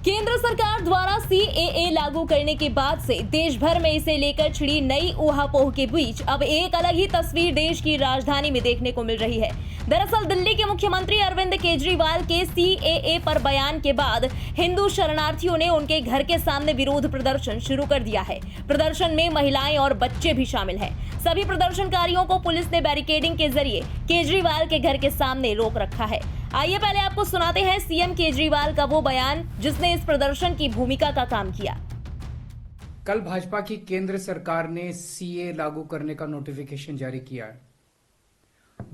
केंद्र सरकार द्वारा सीएए लागू करने के बाद से देश भर में इसे लेकर छिड़ी नई ऊहापोह के बीच अब एक अलग ही तस्वीर देश की राजधानी में देखने को मिल रही है। दरअसल दिल्ली के मुख्यमंत्री अरविंद केजरीवाल के सीएए पर बयान के बाद हिंदू शरणार्थियों ने उनके घर के सामने विरोध प्रदर्शन शुरू कर दिया है। प्रदर्शन में महिलाएं और बच्चे भी शामिल हैं। सभी प्रदर्शनकारियों को पुलिस ने बैरिकेडिंग के जरिए केजरीवाल के घर के सामने रोक रखा है। आइए पहले आपको सुनाते हैं सीएम केजरीवाल का वो बयान जिसने इस प्रदर्शन की भूमिका का काम किया। कल भाजपा की केंद्र सरकार ने सीए लागू करने का नोटिफिकेशन जारी किया है।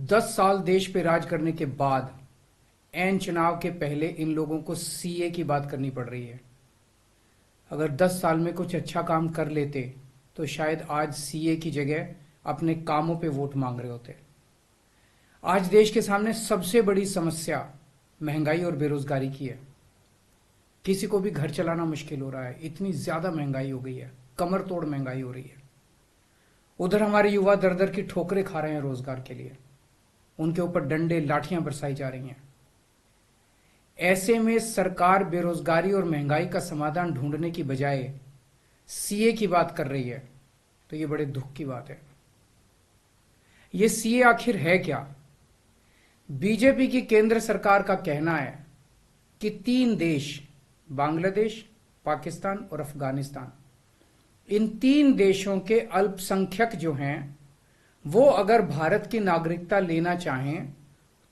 10 साल देश पे राज करने के बाद ऐन चुनाव के पहले इन लोगों को सीए की बात करनी पड़ रही है। अगर 10 साल में कुछ अच्छा काम कर लेते तो शायद आज सीए की जगह अपने कामों पे वोट मांग रहे होते। आज देश के सामने सबसे बड़ी समस्या महंगाई और बेरोजगारी की है। किसी को भी घर चलाना मुश्किल हो रहा है, इतनी ज्यादा महंगाई हो गई है, कमर तोड़ महंगाई हो रही है। उधर हमारे युवा दर दर की ठोकरें खा रहे हैं रोजगार के लिए, उनके ऊपर डंडे लाठियां बरसाई जा रही हैं। ऐसे में सरकार बेरोजगारी और महंगाई का समाधान ढूंढने की बजाय सीए की बात कर रही है, तो ये बड़े दुख की बात है। ये सीए आखिर है क्या? बीजेपी की केंद्र सरकार का कहना है कि 3 देश, बांग्लादेश, पाकिस्तान और अफगानिस्तान, इन 3 देशों के अल्पसंख्यक जो हैं वो अगर भारत की नागरिकता लेना चाहें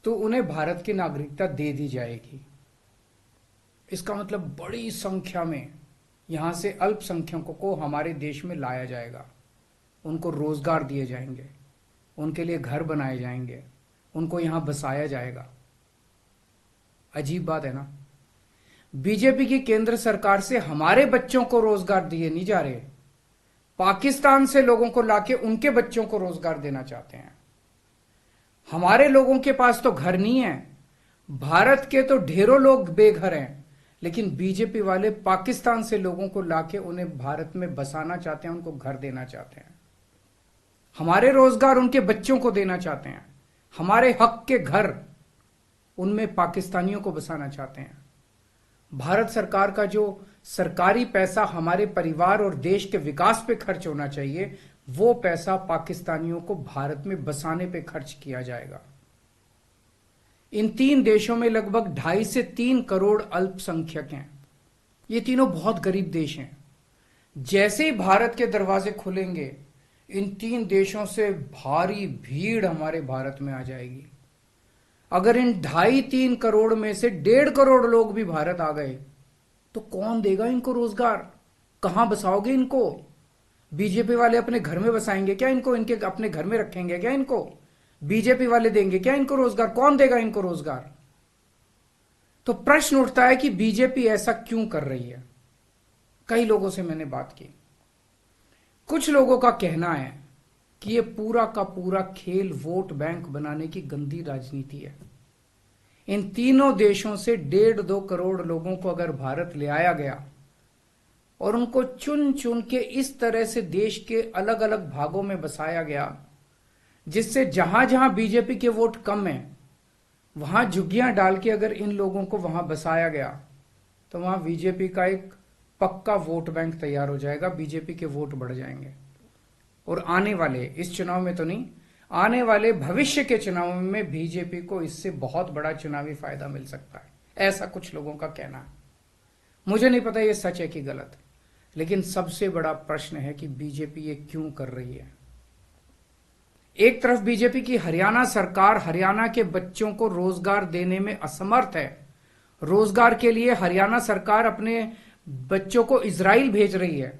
तो उन्हें भारत की नागरिकता दे दी जाएगी। इसका मतलब बड़ी संख्या में यहां से अल्पसंख्यकों को हमारे देश में लाया जाएगा, उनको रोजगार दिए जाएंगे, उनके लिए घर बनाए जाएंगे, उनको यहां बसाया जाएगा। अजीब बात है ना। बीजेपी की केंद्र सरकार से हमारे बच्चों को रोजगार दिए नहीं जा रहे, पाकिस्तान से लोगों को लाके उनके बच्चों को रोजगार देना चाहते हैं। हमारे लोगों के पास तो घर नहीं है, भारत के तो ढेरों लोग बेघर हैं, लेकिन बीजेपी वाले पाकिस्तान से लोगों को लाके उन्हें भारत में बसाना चाहते हैं, उनको घर देना चाहते हैं। हमारे रोजगार उनके बच्चों को देना चाहते हैं, हमारे हक के घर उनमें पाकिस्तानियों को बसाना चाहते हैं। भारत सरकार का जो सरकारी पैसा हमारे परिवार और देश के विकास पे खर्च होना चाहिए, वो पैसा पाकिस्तानियों को भारत में बसाने पे खर्च किया जाएगा। इन 3 देशों में लगभग 2.5 से 3 करोड़ अल्पसंख्यक हैं। ये तीनों बहुत गरीब देश हैं। जैसे ही भारत के दरवाजे खुलेंगे, इन 3 देशों से भारी भीड़ हमारे भारत में आ जाएगी। अगर इन 2.5-3 करोड़ में से 1.5 करोड़ लोग भी भारत आ गए तो कौन देगा इनको रोजगार? कहां बसाओगे इनको? बीजेपी वाले अपने घर में बसाएंगे क्या इनको? इनके अपने घर में रखेंगे क्या इनको? बीजेपी वाले देंगे क्या इनको रोजगार? कौन देगा इनको रोजगार? तो प्रश्न उठता है कि बीजेपी ऐसा क्यों कर रही है। कई लोगों से मैंने बात की, कुछ लोगों का कहना है कि ये पूरा का पूरा खेल वोट बैंक बनाने की गंदी राजनीति है। इन तीनों देशों से 1.5-2 करोड़ लोगों को अगर भारत ले आया गया और उनको चुन चुन के इस तरह से देश के अलग अलग भागों में बसाया गया, जिससे जहां जहां बीजेपी के वोट कम है वहां झुग्गियां डाल के अगर इन लोगों को वहां बसाया गया तो वहां बीजेपी का एक पक्का वोट बैंक तैयार हो जाएगा, बीजेपी के वोट बढ़ जाएंगे। और आने वाले इस चुनाव में तो नहीं, आने वाले भविष्य के चुनाव में बीजेपी को इससे बहुत बड़ा चुनावी फायदा मिल सकता है, ऐसा कुछ लोगों का कहना है। मुझे नहीं पता ये सच है कि गलत, लेकिन सबसे बड़ा प्रश्न है कि बीजेपी ये क्यों कर रही है। एक तरफ बीजेपी की हरियाणा सरकार हरियाणा के बच्चों को रोजगार देने में असमर्थ है। रोजगार के लिए हरियाणा सरकार अपने बच्चों को इजराइल भेज रही है।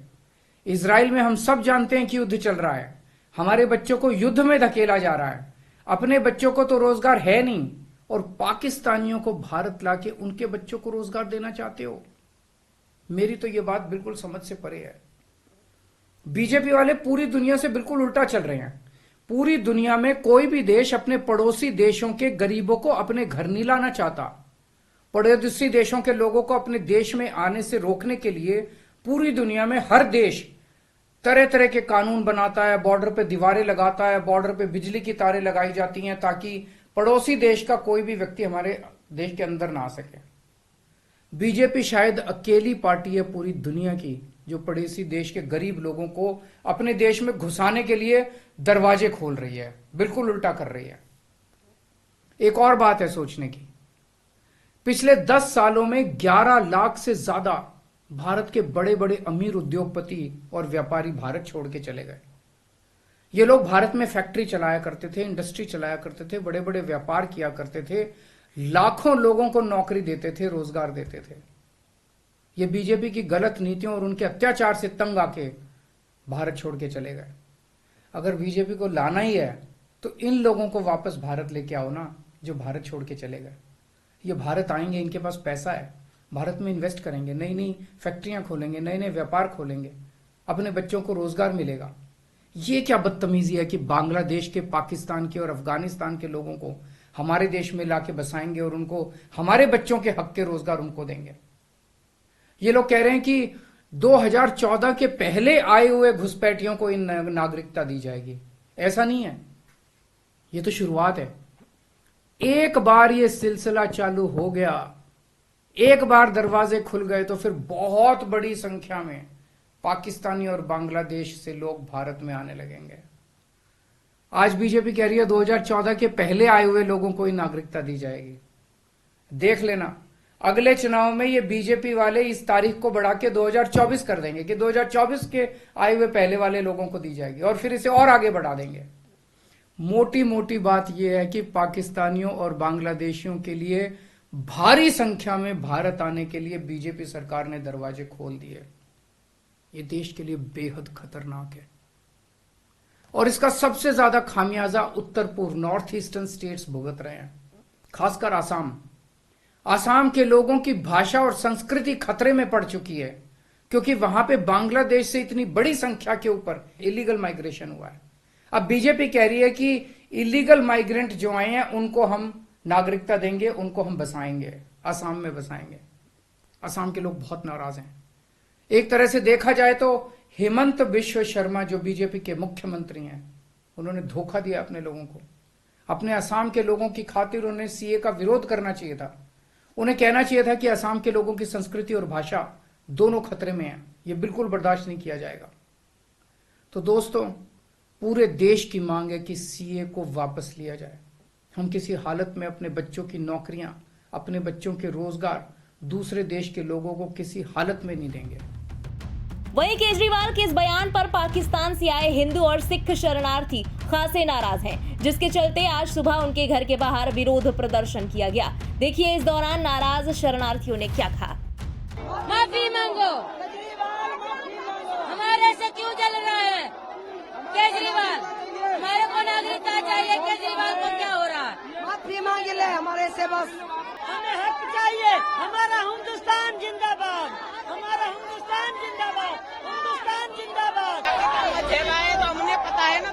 इजराइल में हम सब जानते हैं कि युद्ध चल रहा है, हमारे बच्चों को युद्ध में धकेला जा रहा है। अपने बच्चों को तो रोजगार है नहीं और पाकिस्तानियों को भारत लाके उनके बच्चों को रोजगार देना चाहते हो। मेरी तो यह बात बिल्कुल समझ से परे है। बीजेपी वाले पूरी दुनिया से बिल्कुल उल्टा चल रहे हैं। पूरी दुनिया में कोई भी देश अपने पड़ोसी देशों के गरीबों को अपने घर नहीं लाना चाहता। पड़ोसी देशों के लोगों को अपने देश में आने से रोकने के लिए पूरी दुनिया में हर देश तरह तरह के कानून बनाता है, बॉर्डर पे दीवारें लगाता है, बॉर्डर पे बिजली की तारें लगाई जाती हैं ताकि पड़ोसी देश का कोई भी व्यक्ति हमारे देश के अंदर ना आ सके। बीजेपी शायद अकेली पार्टी है पूरी दुनिया की जो पड़ोसी देश के गरीब लोगों को अपने देश में घुसाने के लिए दरवाजे खोल रही है, बिल्कुल उल्टा कर रही है। एक और बात है सोचने की, पिछले 10 सालों में 11 लाख से ज्यादा भारत के बड़े बड़े अमीर उद्योगपति और व्यापारी भारत छोड़ के चले गए। ये लोग भारत में फैक्ट्री चलाया करते थे, इंडस्ट्री चलाया करते थे, बड़े बड़े व्यापार किया करते थे, लाखों लोगों को नौकरी देते थे, रोजगार देते थे। ये बीजेपी की गलत नीतियों और उनके अत्याचार से तंग आके भारत छोड़ के चले गए। अगर बीजेपी को लाना ही है तो इन लोगों को वापस भारत लेके आओ ना, जो भारत छोड़ के चले गए। ये भारत आएंगे, इनके पास पैसा है, भारत में इन्वेस्ट करेंगे, नई नई फैक्ट्रियां खोलेंगे, नए नए व्यापार खोलेंगे, अपने बच्चों को रोजगार मिलेगा। ये क्या बदतमीजी है कि बांग्लादेश के, पाकिस्तान के और अफगानिस्तान के लोगों को हमारे देश में लाके बसाएंगे और उनको हमारे बच्चों के हक के रोजगार उनको देंगे। ये लोग कह रहे हैं कि 2014 के पहले आए हुए घुसपैठियों को इन नागरिकता दी जाएगी। ऐसा नहीं है, ये तो शुरुआत है। एक बार ये सिलसिला चालू हो गया, एक बार दरवाजे खुल गए तो फिर बहुत बड़ी संख्या में पाकिस्तानी और बांग्लादेश से लोग भारत में आने लगेंगे। आज बीजेपी कह रही है 2014 के पहले आए हुए लोगों को ही नागरिकता दी जाएगी। देख लेना, अगले चुनाव में ये बीजेपी वाले इस तारीख को बढ़ा के 2024 कर देंगे कि 2024 के आए हुए पहले वाले लोगों को दी जाएगी और फिर इसे और आगे बढ़ा देंगे। मोटी मोटी बात यह है कि पाकिस्तानियों और बांग्लादेशियों के लिए भारी संख्या में भारत आने के लिए बीजेपी सरकार ने दरवाजे खोल दिए। ये देश के लिए बेहद खतरनाक है और इसका सबसे ज्यादा खामियाजा उत्तर पूर्व, नॉर्थ ईस्टर्न स्टेट्स भुगत रहे हैं, खासकर आसाम के लोगों की भाषा और संस्कृति खतरे में पड़ चुकी है क्योंकि वहां पे बांग्लादेश से इतनी बड़ी संख्या के ऊपर इलीगल माइग्रेशन हुआ है। अब बीजेपी कह रही है कि इलीगल माइग्रेंट जो आए हैं उनको हम नागरिकता देंगे, उनको हम बसाएंगे, आसाम में बसाएंगे। आसाम के लोग बहुत नाराज हैं। एक तरह से देखा जाए तो हेमंत बिश्व शर्मा जो बीजेपी के मुख्यमंत्री हैं, उन्होंने धोखा दिया अपने लोगों को। अपने असम के लोगों की खातिर उन्हें सीए का विरोध करना चाहिए था। उन्हें कहना चाहिए था कि असम के लोगों की संस्कृति और भाषा दोनों खतरे में है, ये बिल्कुल बर्दाश्त नहीं किया जाएगा। तो दोस्तों, पूरे देश की मांग है कि सीए को वापस लिया जाए। हम किसी हालत में अपने बच्चों की नौकरियां, अपने बच्चों के रोजगार दूसरे देश के लोगों को किसी हालत में नहीं देंगे। वहीं केजरीवाल के इस बयान पर पाकिस्तान से आए हिंदू और सिख शरणार्थी खासे नाराज हैं, जिसके चलते आज सुबह उनके घर के बाहर विरोध प्रदर्शन किया गया। देखिए इस दौरान नाराज शरणार्थियों ने क्या कहा। माफी मांगो, हमारे से क्यों जल रहा है केजरीवाल? हमारे को नागरिकता चाहिए, केजरीवाल को क्या हो रहा है? माफी मांग ले हमारे से, बस हमें हक चाहिए। हमारा हिंदुस्तान जिंदाबाद, हमारा हिंदुस्तान जिंदाबाद, हिंदुस्तान जिंदाबाद। झेलाए तो हमने पता है ना,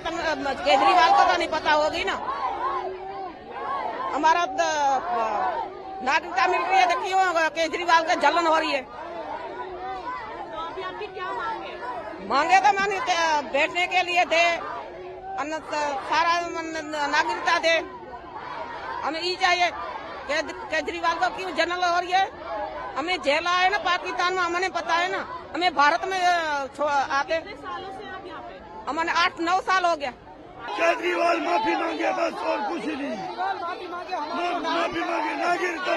केजरीवाल को तो नहीं पता होगी ना। हमारा नागरिकता मिल रही है तो क्यों केजरीवाल का जलन हो रही है? मांगे तो मांगे बैठने के लिए थे, सारा नागरिकता दे, हमें ये चाहिए। केजरीवाल को क्यों जलन हो रही है? हमें झेला है ना पाकिस्तान में, हमें पता है ना। हमें भारत में आते हमें 8-9 साल हो गया। केजरीवाल माफी मांगे बस, और कुछ नहीं। माफी मांगे, नागरिकता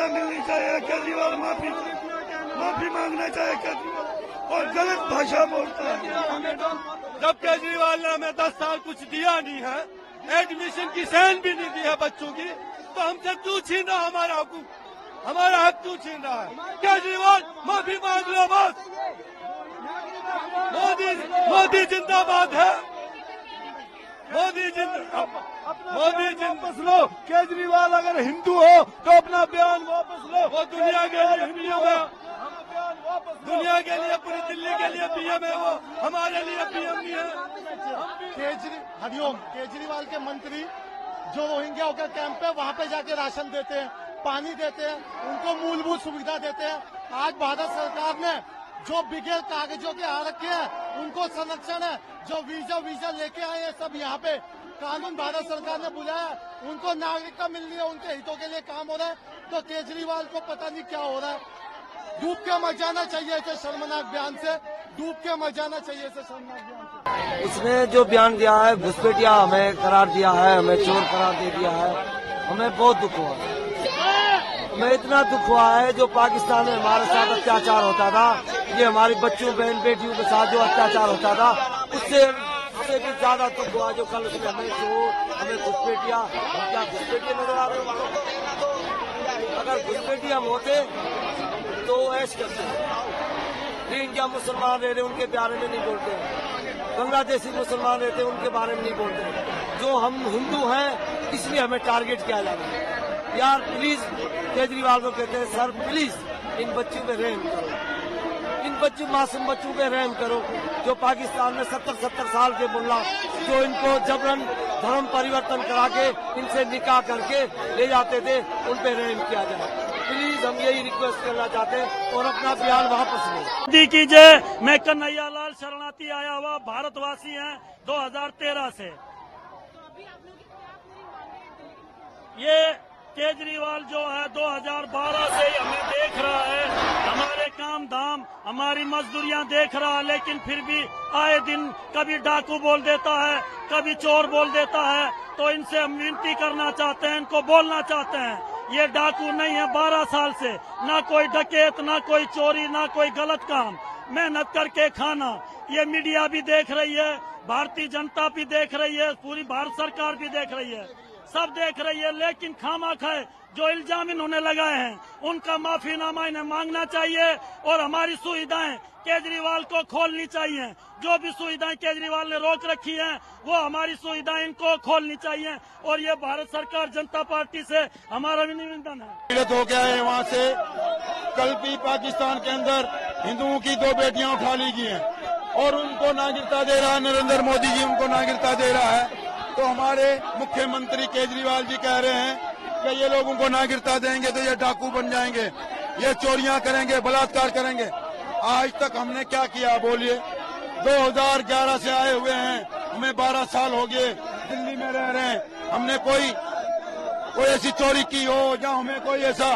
मिलनी चाहिए। केजरीवाल माफी मांगना चाहिए केजरीवाल, और गलत भाषा बोलता है। जब केजरीवाल ने हमें 10 साल कुछ दिया नहीं है, एडमिशन की सहन भी नहीं दी है बच्चों की, तो हमसे क्यों छीन रहा हमारा हक? हमारा हक क्यों छीन रहा है? केजरीवाल माफी मांग लो बस। मोदी जिंदाबाद है, मोदी वापस लो। केजरीवाल अगर हिंदू हो तो अपना बयान वापस लो। वो दुनिया के लिए पीएम है, दुनिया के लिए, पूरी दिल्ली के लिए पीएम है, वो हमारे लिए पीएम नहीं है। हरिओम, केजरीवाल के मंत्री जो रोहिंग्या के कैंप है वहाँ पे जाके राशन देते हैं, पानी देते हैं, उनको मूलभूत सुविधा देते हैं। आज भारत सरकार ने जो बिगैर कागजों के आ रखे हैं उनको संरक्षण है। जो वीजा लेके आए हैं सब यहाँ पे कानून भारत सरकार ने बुलाया, उनको नागरिकता मिल रही है, उनके हितों के लिए काम हो रहा है, तो केजरीवाल को पता नहीं क्या हो रहा है। डूब के मर जाना चाहिए इसे शर्मनाक बयान से, डूब के मर जाना चाहिए इसे शर्मनाक बयान से। इसने जो बयान दिया है, घुसपैठिया हमें करार दिया है, हमें चोर करार दे दिया है, हमें बहुत दुख हुआ। हमें इतना दुख हुआ है, जो पाकिस्तान में हमारे साथ अत्याचार होता था, ये हमारी बच्चों बहन बेटियों के साथ जो अत्याचार होता था, उससे भी ज्यादा दुख हुआ। जो कल उसने हमें चोर, हमें घुसपैठिया, हम क्या घुसपैठिया नजर आ रहे हैं? अगर घुसपैठिया हम होते तो ऐश करते। इंडिया मुसलमान रह रहे, उनके बारे में नहीं बोलते। बांग्लादेशी मुसलमान रहते, उनके बारे में नहीं बोलते। जो हम हिंदू हैं, इसलिए हमें टारगेट किया जा रहा है। यार प्लीज, केजरीवाल को कहते हैं सर प्लीज इन बच्चों पे रहम करो, इन बच्चों मासूम बच्चों पे रहम करो, जो पाकिस्तान में 70 साल के मुल्ला जो इनको जबरन धर्म परिवर्तन करा के इनसे निकाह करके ले जाते थे, उन पे रहम किया जाए। प्लीज हम यही रिक्वेस्ट करना चाहते हैं और अपना बयान वापस लें। मोदी की जय। मैं कन्हैया लाल शरणार्थी आया हुआ भारतवासी हैं 2013 से। ये केजरीवाल जो है 2012 से हमें देख रहा है, हमारे काम धाम हमारी मजदूरियां देख रहा है, लेकिन फिर भी आए दिन कभी डाकू बोल देता है, कभी चोर बोल देता है। तो इनसे हम विनती करना चाहते हैं, इनको बोलना चाहते हैं, ये डाकू नहीं है। 12 साल से ना कोई डकैत, ना कोई चोरी, ना कोई गलत काम, मेहनत करके खाना। ये मीडिया भी देख रही है, भारतीय जनता भी देख रही है, पूरी भारत सरकार भी देख रही है, सब देख रही है। लेकिन खामखा जो इल्जाम इन्होंने लगाए हैं, उनका माफीनामा इन्हें मांगना चाहिए और हमारी सुविधाएं केजरीवाल को खोलनी चाहिए। जो भी सुविधाएं केजरीवाल ने रोक रखी हैं, वो हमारी सुविधाएं इनको खोलनी चाहिए। और ये भारत सरकार जनता पार्टी से हमारा भी निवेदन है। पीड़ित हो गया है वहाँ से। कल भी पाकिस्तान के अंदर हिंदुओं की 2 बेटियां उठा ली गई हैं और उनको नागरिकता दे रहा है नरेंद्र मोदी जी, उनको नागरिकता दे रहा है। तो हमारे मुख्यमंत्री केजरीवाल जी कह रहे हैं कि ये लोग उनको नागरिकता देंगे तो ये डाकू बन जाएंगे, ये चोरियां करेंगे, बलात्कार करेंगे। आज तक हमने क्या किया बोलिए? 2011 से आए हुए हैं, हमें 12 साल हो गए, दिल्ली में रह रहे हैं। हमने कोई ऐसी चोरी की हो या हमें कोई ऐसा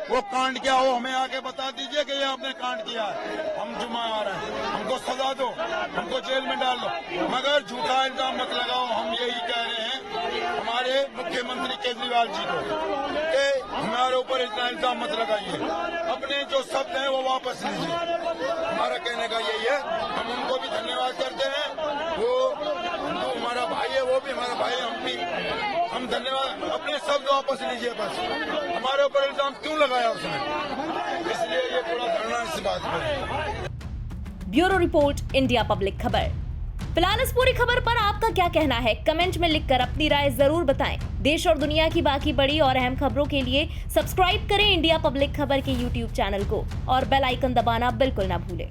वो कांड किया हो, हमें आके बता दीजिए कि ये आपने कांड किया है। हम जुम्मा आ रहे हैं, हमको सजा दो, हमको जेल में डाल दो, मगर झूठा इल्जाम मत लगाओ। हम यही कह रहे हैं हमारे मुख्यमंत्री केजरीवाल जी को कि हमारे ऊपर इतना इल्जाम मत लगाइए, अपने जो शब्द हैं वो वापस लीजिए। हमारा कहने का यही है। हम उनको भी धन्यवाद करते हैं, वो हिंदू हमारा भाई है, वो भी हमारा भाई, हम भी हम धन्यवाद। अपने शब्द वापस लीजिए, बस हमारे ऊपर इल्जाम क्यों लगाया उसने, इसलिए ये थोड़ा धरना इस बात पर। ब्यूरो रिपोर्ट, इंडिया पब्लिक खबर। फिलहाल इस पूरी खबर पर आपका क्या कहना है, कमेंट में लिखकर अपनी राय जरूर बताएं। देश और दुनिया की बाकी बड़ी और अहम खबरों के लिए सब्सक्राइब करें इंडिया पब्लिक खबर के YouTube चैनल को और बेल आइकन दबाना बिल्कुल ना भूलें।